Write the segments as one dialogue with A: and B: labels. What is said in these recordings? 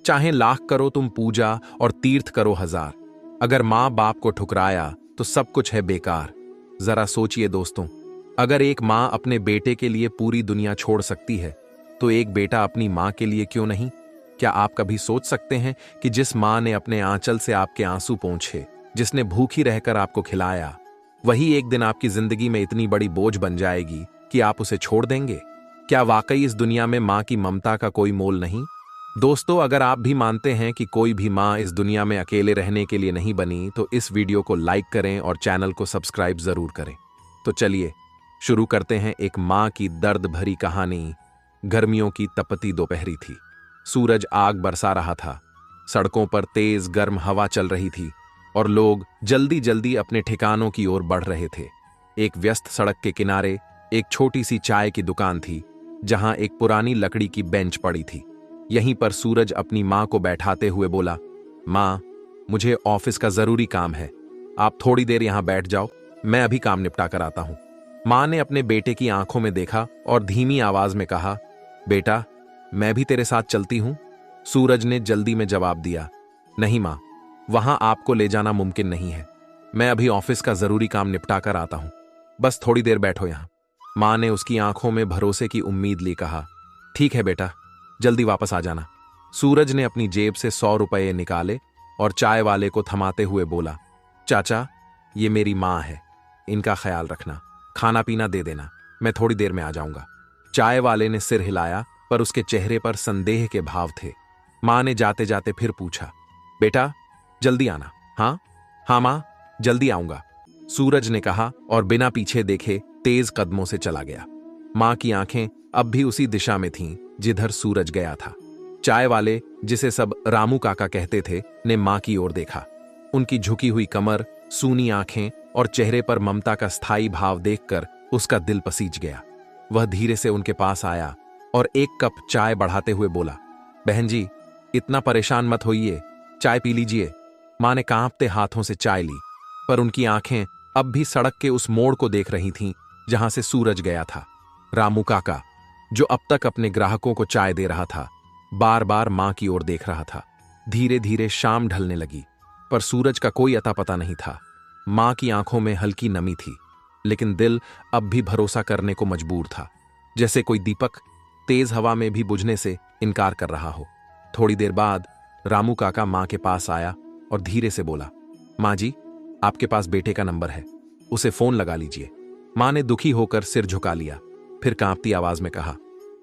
A: चाहे लाख करो तुम पूजा और तीर्थ करो हजार, अगर माँ बाप को ठुकराया तो सब कुछ है बेकार। जरा सोचिए दोस्तों, अगर एक माँ अपने बेटे के लिए पूरी दुनिया छोड़ सकती है तो एक बेटा अपनी माँ के लिए क्यों नहीं? क्या आप कभी सोच सकते हैं कि जिस माँ ने अपने आंचल से आपके आंसू पोंछे, जिसने भूखी रहकर आपको खिलाया, वही एक दिन आपकी जिंदगी में इतनी बड़ी बोझ बन जाएगी कि आप उसे छोड़ देंगे? क्या वाकई इस दुनिया में माँ की ममता का कोई मोल नहीं? दोस्तों, अगर आप भी मानते हैं कि कोई भी माँ इस दुनिया में अकेले रहने के लिए नहीं बनी तो इस वीडियो को लाइक करें और चैनल को सब्सक्राइब जरूर करें। तो चलिए शुरू करते हैं एक माँ की दर्द भरी कहानी। गर्मियों की तपती दोपहरी थी। सूरज आग बरसा रहा था। सड़कों पर तेज गर्म हवा चल रही थी और लोग जल्दी जल्दी अपने ठिकानों की ओर बढ़ रहे थे। एक व्यस्त सड़क के किनारे एक छोटी सी चाय की दुकान थी, जहां एक पुरानी लकड़ी की बेंच पड़ी थी। यहीं पर सूरज अपनी माँ को बैठाते हुए बोला, माँ, मुझे ऑफिस का जरूरी काम है, आप थोड़ी देर यहां बैठ जाओ, मैं अभी काम निपटा कर आता हूं। माँ ने अपने बेटे की आंखों में देखा और धीमी आवाज में कहा, बेटा, मैं भी तेरे साथ चलती हूं। सूरज ने जल्दी में जवाब दिया, नहीं माँ, वहां आपको ले जाना मुमकिन नहीं है, मैं अभी ऑफिस का जरूरी काम निपटा कर आता हूं, बस थोड़ी देर बैठो यहां। माँ ने उसकी आंखों में भरोसे की उम्मीद ली कहा, ठीक है बेटा, जल्दी वापस आ जाना। सूरज ने अपनी जेब से 100 रुपये निकाले और चाय वाले को थमाते हुए बोला, चाचा, ये मेरी माँ है, इनका ख्याल रखना, खाना पीना दे देना, मैं थोड़ी देर में आ जाऊंगा। चाय वाले ने सिर हिलाया पर उसके चेहरे पर संदेह के भाव थे। माँ ने जाते जाते फिर पूछा, बेटा, जल्दी आना। हाँ हाँ माँ, जल्दी आऊंगा, सूरज ने कहा और बिना पीछे देखे तेज कदमों से चला गया। माँ की आंखें अब भी उसी दिशा में थीं जिधर सूरज गया था। चाय वाले, जिसे सब रामू काका कहते थे, ने माँ की ओर देखा। उनकी झुकी हुई कमर, सूनी आंखें और चेहरे पर ममता का स्थायी भाव देखकर उसका दिल पसीज गया। वह धीरे से उनके पास आया और एक कप चाय बढ़ाते हुए बोला, बहन जी, इतना परेशान मत होइए, चाय पी लीजिए। माँ ने कांपते हाथों से चाय ली, पर उनकी आंखें अब भी सड़क के उस मोड़ को देख रही थीं जहां से सूरज गया था। रामू काका, जो अब तक अपने ग्राहकों को चाय दे रहा था, बार बार माँ की ओर देख रहा था। धीरे धीरे शाम ढलने लगी, पर सूरज का कोई अता पता नहीं था। माँ की आंखों में हल्की नमी थी, लेकिन दिल अब भी भरोसा करने को मजबूर था, जैसे कोई दीपक तेज हवा में भी बुझने से इनकार कर रहा हो। थोड़ी देर बाद रामू काका माँ के पास आया और धीरे से बोला, माँ जी, आपके पास बेटे का नंबर है, उसे फोन लगा लीजिए। माँ ने दुखी होकर सिर झुका लिया, फिर कांपती आवाज में कहा,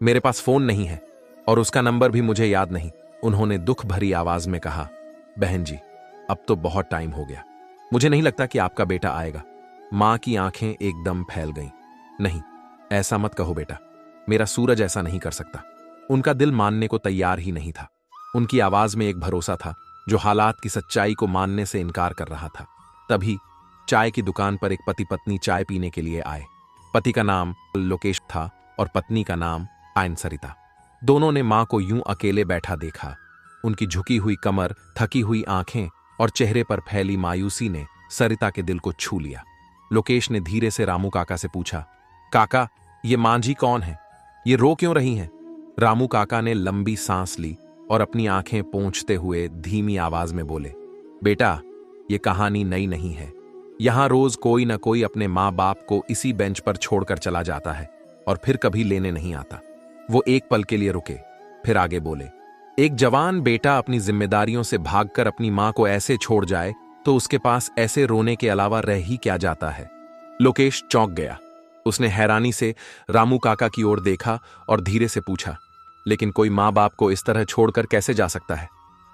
A: मेरे पास फोन नहीं है और उसका नंबर भी मुझे याद नहीं। उन्होंने दुख भरी आवाज में कहा, बहन जी, अब तो बहुत टाइम हो गया, मुझे नहीं लगता कि आपका बेटा आएगा। माँ की आंखें एकदम फैल गईं। नहीं, ऐसा मत कहो बेटा, मेरा सूरज ऐसा नहीं कर सकता। उनका दिल मानने को तैयार ही नहीं था। उनकी आवाज में एक भरोसा था जो हालात की सच्चाई को मानने से इनकार कर रहा था। तभी चाय की दुकान पर एक पति पत्नी चाय पीने के लिए आए। पति का नाम लोकेश था और पत्नी का नाम आयन सरिता। दोनों ने मां को यूं अकेले बैठा देखा। उनकी झुकी हुई कमर, थकी हुई आंखें और चेहरे पर फैली मायूसी ने सरिता के दिल को छू लिया। लोकेश ने धीरे से रामू काका से पूछा, काका, ये मां जी कौन है? ये रो क्यों रही हैं? रामू काका ने लंबी सांस ली और अपनी आंखें पोंछते हुए धीमी आवाज में बोले, बेटा, ये कहानी नई नहीं है। यहां रोज कोई न कोई अपने माँ बाप को इसी बेंच पर छोड़कर चला जाता है और फिर कभी लेने नहीं आता। वो एक पल के लिए रुके, फिर आगे बोले, एक जवान बेटा अपनी जिम्मेदारियों से भागकर अपनी माँ को ऐसे छोड़ जाए तो उसके पास ऐसे रोने के अलावा रह ही क्या जाता है? लोकेश चौंक गया। उसने हैरानी से रामू काका की ओर देखा और धीरे से पूछा, लेकिन कोई माँ बाप को इस तरह छोड़कर कैसे जा सकता है?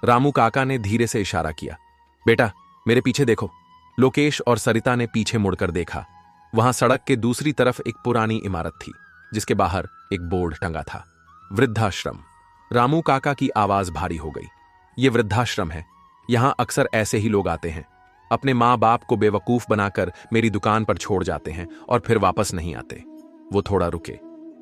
A: रामू काका ने धीरे से इशारा किया, बेटा, मेरे पीछे देखो। लोकेश और सरिता ने पीछे मुड़कर देखा। वहां सड़क के दूसरी तरफ एक पुरानी इमारत थी, जिसके बाहर एक बोर्ड टंगा था, वृद्धाश्रम। रामू काका की आवाज भारी हो गई। ये वृद्धाश्रम है, यहां अक्सर ऐसे ही लोग आते हैं, अपने माँ बाप को बेवकूफ बनाकर मेरी दुकान पर छोड़ जाते हैं और फिर वापस नहीं आते। वो थोड़ा रुके,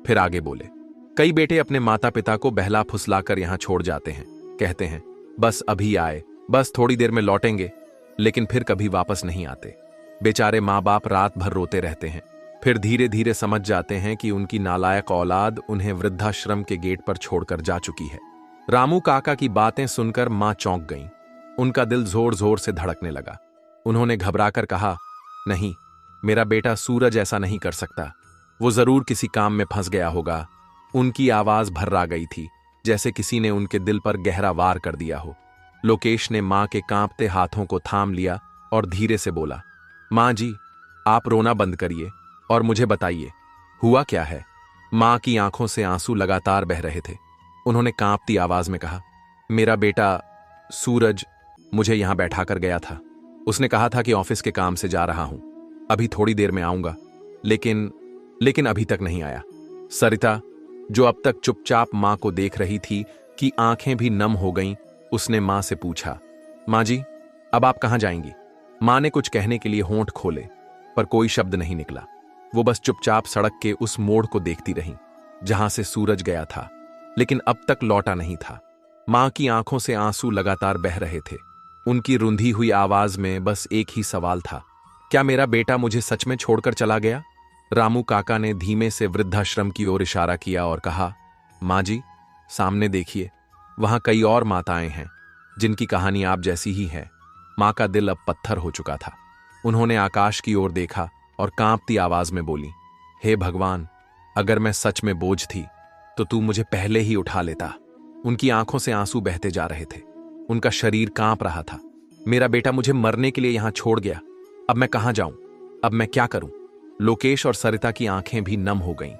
A: फिर आगे बोले, कई बेटे अपने माता पिता को बहला फुसलाकर यहां छोड़ जाते हैं, कहते हैं बस अभी आए, बस थोड़ी देर में लौटेंगे, लेकिन फिर कभी वापस नहीं आते। बेचारे माँ बाप रात भर रोते रहते हैं, फिर धीरे धीरे समझ जाते हैं कि उनकी नालायक औलाद उन्हें वृद्धाश्रम के गेट पर छोड़कर जा चुकी है। रामू काका की बातें सुनकर मां चौंक गईं। उनका दिल जोर जोर से धड़कने लगा। उन्होंने घबराकर कहा, नहीं, मेरा बेटा सूरज ऐसा नहीं कर सकता। वो जरूर किसी काम में फंस गया होगा। उनकी आवाज भर्रा गई थी, जैसे किसी ने उनके दिल पर गहरा वार कर दिया हो। लोकेश ने मां के कांपते हाथों को थाम लिया और धीरे से बोला, मां जी, आप रोना बंद करिए और मुझे बताइए, हुआ क्या है। मां की आंखों से आंसू लगातार बह रहे थे। उन्होंने कांपती आवाज में कहा, मेरा बेटा सूरज मुझे यहां बैठा कर गया था। उसने कहा था कि ऑफिस के काम से जा रहा हूं, अभी थोड़ी देर में आऊंगा, लेकिन अभी तक नहीं आया। सरिता, जो अब तक चुपचाप मां को देख रही थी, कि आंखें भी नम हो गईं, उसने मां से पूछा, मां जी, अब आप कहां जाएंगी। मां ने कुछ कहने के लिए होंठ खोले, पर कोई शब्द नहीं निकला। वो बस चुपचाप सड़क के उस मोड़ को देखती रहीं, जहां से सूरज गया था, लेकिन अब तक लौटा नहीं था। मां की आंखों से आंसू लगातार बह रहे थे। उनकी रुंधी हुई आवाज में बस एक ही सवाल था, क्या मेरा बेटा मुझे सच में छोड़कर चला गया। रामू काका ने धीमे से वृद्धाश्रम की ओर इशारा किया और कहा, मां जी, सामने देखिए, वहां कई और माताएं हैं जिनकी कहानी आप जैसी ही है। मां का दिल अब पत्थर हो चुका था। उन्होंने आकाश की ओर देखा और कांपती आवाज में बोली, हे भगवान, अगर मैं सच में बोझ थी तो तू मुझे पहले ही उठा लेता। उनकी आंखों से आंसू बहते जा रहे थे। उनका शरीर कांप रहा था। मेरा बेटा मुझे मरने के लिए यहां छोड़ गया। अब मैं कहां जाऊं, अब मैं क्या करूं। लोकेश और सरिता की आंखें भी नम हो गईं।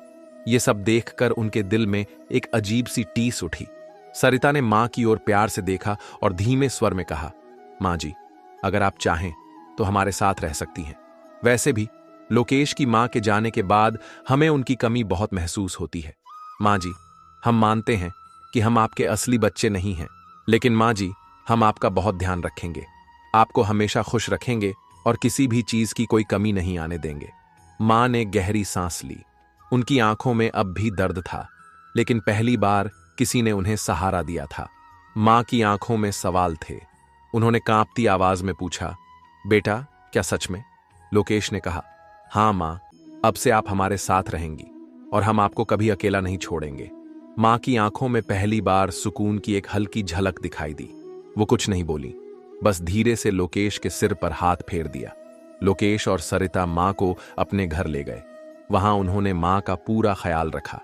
A: ये सब देखकर उनके दिल में एक अजीब सी टीस उठी। सरिता ने मां की ओर प्यार से देखा और धीमे स्वर में कहा, मां जी, अगर आप चाहें तो हमारे साथ रह सकती हैं। वैसे भी लोकेश की मां के जाने के बाद हमें उनकी कमी बहुत महसूस होती है। मां जी, हम मानते हैं कि हम आपके असली बच्चे नहीं हैं, लेकिन मां जी, हम आपका बहुत ध्यान रखेंगे, आपको हमेशा खुश रखेंगे और किसी भी चीज की कोई कमी नहीं आने देंगे। मां ने गहरी सांस ली। उनकी आंखों में अब भी दर्द था, लेकिन पहली बार किसी ने उन्हें सहारा दिया था। मां की आंखों में सवाल थे। उन्होंने कांपती आवाज में पूछा, बेटा, क्या सच में। लोकेश ने कहा, हां मां, अब से आप हमारे साथ रहेंगी और हम आपको कभी अकेला नहीं छोड़ेंगे। मां की आंखों में पहली बार सुकून की एक हल्की झलक दिखाई दी। वो कुछ नहीं बोली, बस धीरे से लोकेश के सिर पर हाथ फेर दिया। लोकेश और सरिता मां को अपने घर ले गए। वहां उन्होंने मां का पूरा ख्याल रखा।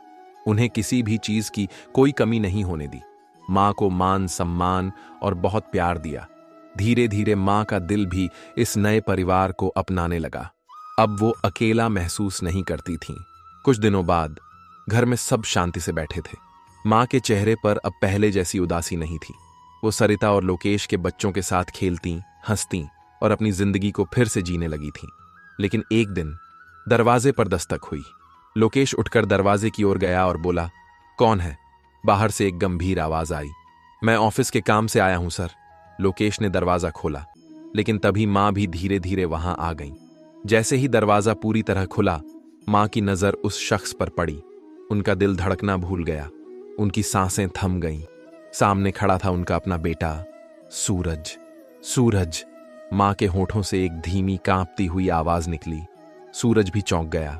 A: उन्हें किसी भी चीज की कोई कमी नहीं होने दी। मां को मान सम्मान और बहुत प्यार दिया। धीरे धीरे मां का दिल भी इस नए परिवार को अपनाने लगा। अब वो अकेला महसूस नहीं करती थीं। कुछ दिनों बाद घर में सब शांति से बैठे थे। मां के चेहरे पर अब पहले जैसी उदासी नहीं थी। वो सरिता और लोकेश के बच्चों के साथ खेलती, हंसती और अपनी जिंदगी को फिर से जीने लगी थीं। लेकिन एक दिन दरवाजे पर दस्तक हुई। लोकेश उठकर दरवाजे की ओर गया और बोला, कौन है। बाहर से एक गंभीर आवाज आई, मैं ऑफिस के काम से आया हूं सर। लोकेश ने दरवाजा खोला, लेकिन तभी मां भी धीरे धीरे वहां आ गईं। जैसे ही दरवाजा पूरी तरह खुला, मां की नजर उस शख्स पर पड़ी। उनका दिल धड़कना भूल गया। उनकी सांसें थम गईं। सामने खड़ा था उनका अपना बेटा सूरज। सूरज। मां के होठों से एक धीमी कांपती हुई आवाज निकली। सूरज भी चौंक गया।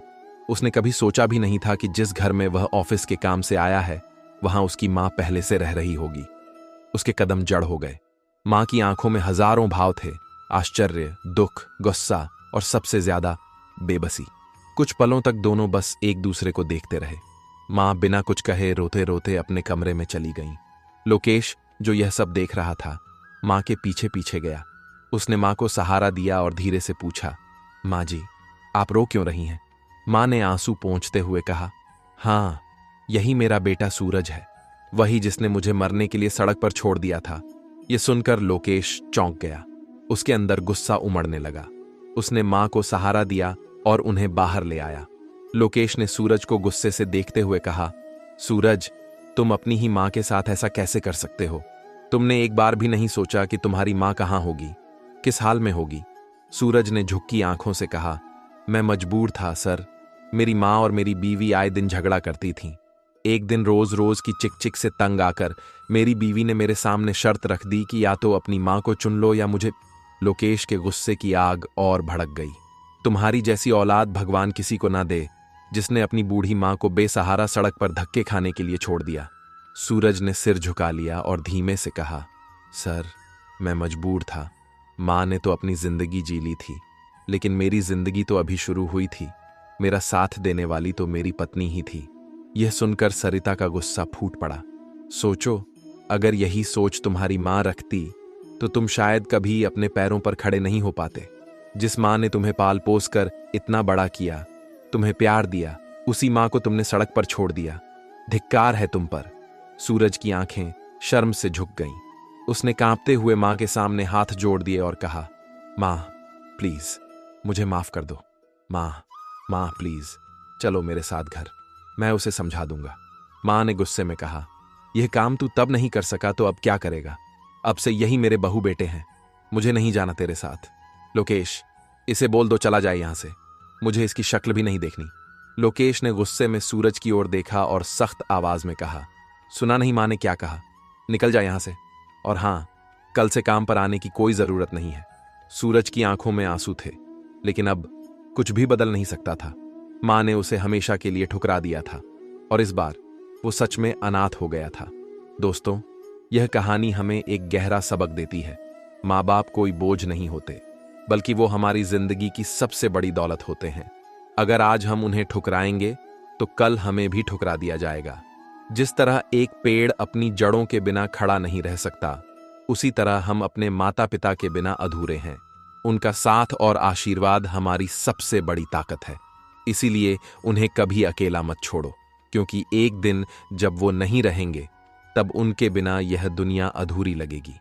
A: उसने कभी सोचा भी नहीं था कि जिस घर में वह ऑफिस के काम से आया है, वहां उसकी मां पहले से रह रही होगी। उसके कदम जड़ हो गए। मां की आंखों में हजारों भाव थे, आश्चर्य, दुख, गुस्सा और सबसे ज्यादा बेबसी। कुछ पलों तक दोनों बस एक दूसरे को देखते रहे। मां बिना कुछ कहे रोते रोते अपने कमरे में चली गईं। लोकेश, जो यह सब देख रहा था, मां के पीछे पीछे गया। उसने मां को सहारा दिया और धीरे से पूछा, मां जी, आप रो क्यों रही हैं। मां ने आंसू पोंछते हुए कहा, हां, यही मेरा बेटा सूरज है, वही जिसने मुझे मरने के लिए सड़क पर छोड़ दिया था। यह सुनकर लोकेश चौंक गया। उसके अंदर गुस्सा उमड़ने लगा। उसने मां को सहारा दिया और उन्हें बाहर ले आया। लोकेश ने सूरज को गुस्से से देखते हुए कहा, सूरज, तुम अपनी ही मां के साथ ऐसा कैसे कर सकते हो। तुमने एक बार भी नहीं सोचा कि तुम्हारी मां कहां होगी, किस हाल में होगी। सूरज ने झुकी आंखों से कहा, मैं मजबूर था सर। मेरी मां और मेरी बीवी आए दिन झगड़ा करती थीं। एक दिन रोज रोज की चिक चिक से तंग आकर मेरी बीवी ने मेरे सामने शर्त रख दी कि या तो अपनी मां को चुन लो या मुझे। लोकेश के गुस्से की आग और भड़क गई। तुम्हारी जैसी औलाद भगवान किसी को ना दे, जिसने अपनी बूढ़ी मां को बेसहारा सड़क पर धक्के खाने के लिए छोड़ दिया। सूरज ने सिर झुका लिया और धीमे से कहा, सर, मैं मजबूर था। माँ ने तो अपनी जिंदगी जी ली थी, लेकिन मेरी जिंदगी तो अभी शुरू हुई थी। मेरा साथ देने वाली तो मेरी पत्नी ही थी। यह सुनकर सरिता का गुस्सा फूट पड़ा। सोचो, अगर यही सोच तुम्हारी माँ रखती तो तुम शायद कभी अपने पैरों पर खड़े नहीं हो पाते। जिस माँ ने तुम्हें पाल पोस कर इतना बड़ा किया, तुम्हें प्यार दिया, उसी माँ को तुमने सड़क पर छोड़ दिया। धिक्कार है तुम पर। सूरज की आंखें शर्म से झुक गईं। उसने कांपते हुए माँ के सामने हाथ जोड़ दिए और कहा, माँ प्लीज मुझे माफ कर दो। माँ प्लीज चलो मेरे साथ घर, मैं उसे समझा दूंगा। माँ ने गुस्से में कहा, यह काम तू तब नहीं कर सका तो अब क्या करेगा? अब से यही मेरे बहू बेटे हैं, मुझे नहीं जाना तेरे साथ। लोकेश, इसे बोल दो चला जाए यहां से, मुझे इसकी शक्ल भी नहीं देखनी। लोकेश ने गुस्से में सूरज की ओर देखा और सख्त आवाज में कहा, सुना नहीं माँ ने क्या कहा? निकल जा यहां से। और हां, कल से काम पर आने की कोई जरूरत नहीं है। सूरज की आंखों में आंसू थे, लेकिन अब कुछ भी बदल नहीं सकता था। माँ ने उसे हमेशा के लिए ठुकरा दिया था और इस बार वो सच में अनाथ हो गया था। दोस्तों, यह कहानी हमें एक गहरा सबक देती है। माँ बाप कोई बोझ नहीं होते, बल्कि वो हमारी जिंदगी की सबसे बड़ी दौलत होते हैं। अगर आज हम उन्हें ठुकराएंगे तो कल हमें भी ठुकरा दिया जाएगा। जिस तरह एक पेड़ अपनी जड़ों के बिना खड़ा नहीं रह सकता, उसी तरह हम अपने माता पिता के बिना अधूरे हैं। उनका साथ और आशीर्वाद हमारी सबसे बड़ी ताकत है। इसीलिए उन्हें कभी अकेला मत छोड़ो, क्योंकि एक दिन जब वो नहीं रहेंगे, तब उनके बिना यह दुनिया अधूरी लगेगी।